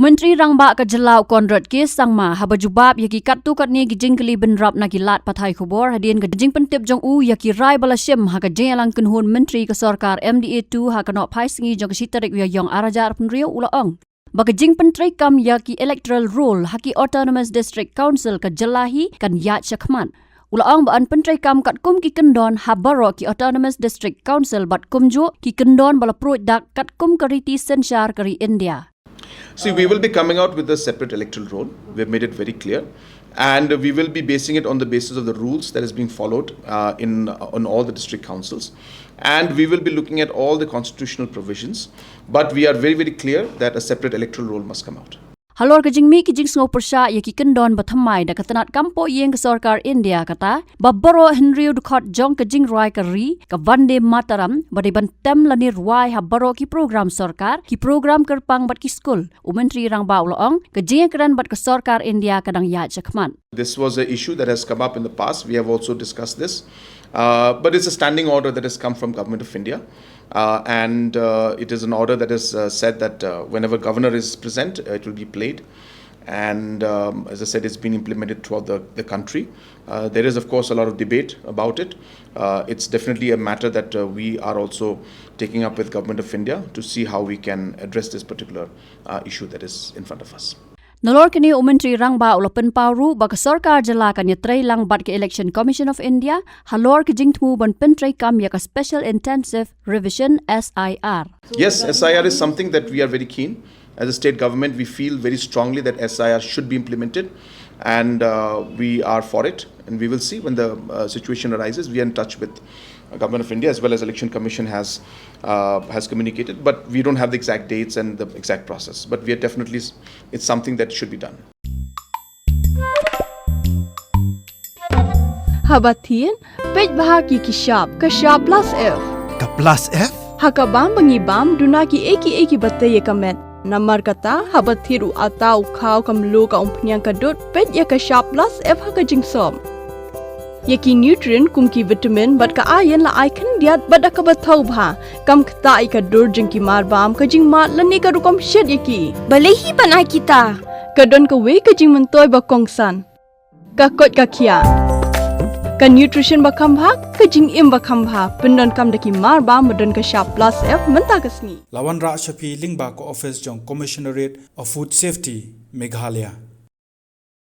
Menteri Rangba ka Jelau Konrad kes sangma habajubab yaki katu katni gijing keli benrap na kilat pathai khubor hadien ka jing pentip jong u yaki rai balashim ha ka jelang kunhun menteri ka sarkar MDA2 ha ka no phai singi jong sitarik wi yong arajar penrio ulaong baka jing pentri kam yaki electoral rule haki autonomous district council ka jelahi kan yat shakman ulaong baan pentri kam kat kum ki kendon habaro ki autonomous district council bat kumjo ki kendon bala produk kat kum kariti senshar kari India. See, we will be coming out with a separate electoral roll. We have made it very clear. And we will be basing it on the basis of the rules that is being followed on all the district councils. And we will be looking at all the constitutional provisions. But we are very, very clear that a separate electoral roll must come out. Halor ka jingmi ki jing sngo persya yaki kendon bathamai da katanat kampo yeng ka sarkar India kata babbaro henriu dukhat jong ka Jingrwai ka ri ka Vande Mataram bade bantem lani ruai habaro ki program sarkar ki program kerpang bat ki skul Menteri Rangba ulaong ka Ïakren bat ka sarkar India kadang ya jakman. This was an issue that has come up in the past. We have also discussed this. But it's a standing order that has come from Government of India. And it is an order that has said that whenever governor is present, it will be played. And as I said, it's been implemented throughout the country. There is, of course, a lot of debate about it. It's definitely a matter that we are also taking up with Government of India to see how we can address this particular issue that is in front of us. Nolor kini Menteri Rangba ulapan pauru baka sarkar jela kan yatrai lang bat ke Election Commission of India halor ke jingtmu ban pentrai kam ya ka Special Intensive Revision SIR. Yes, SIR is something that we are very keen. As a state government, we feel very strongly that SIR should be implemented, and we are for it. And we will see when the situation arises. We are in touch with Government of India as well as Election Commission has communicated, but we don't have the exact dates and the exact process. But we are definitely, it's something that should be done. Habatin, pej bahagi kishab, kashab plus F. Ka plus F? Hakabam bangibam dunaki eki bataye kamet. Namar kata habathiru atau kau kamlu ka umpnyang kadut pej ya kashab plus F haka jingsom. Yaki nutrient kumki vitamin bat ka ayan la icon diat bat ka bathau bha kam khta ka dur jingki marbam ka jing mat lani ka rukom shed yaki balehi banai kita ka don ka we ka jing mentoy ba kongsan ka kot ka khia ka nutrition ba khambha ka jing im ba khambha pendon kam daki marbam don ka sharp plus F menta kasni Lawan Ra Shapi Lingba ko office jong Commissionerate of Food Safety Meghalaya.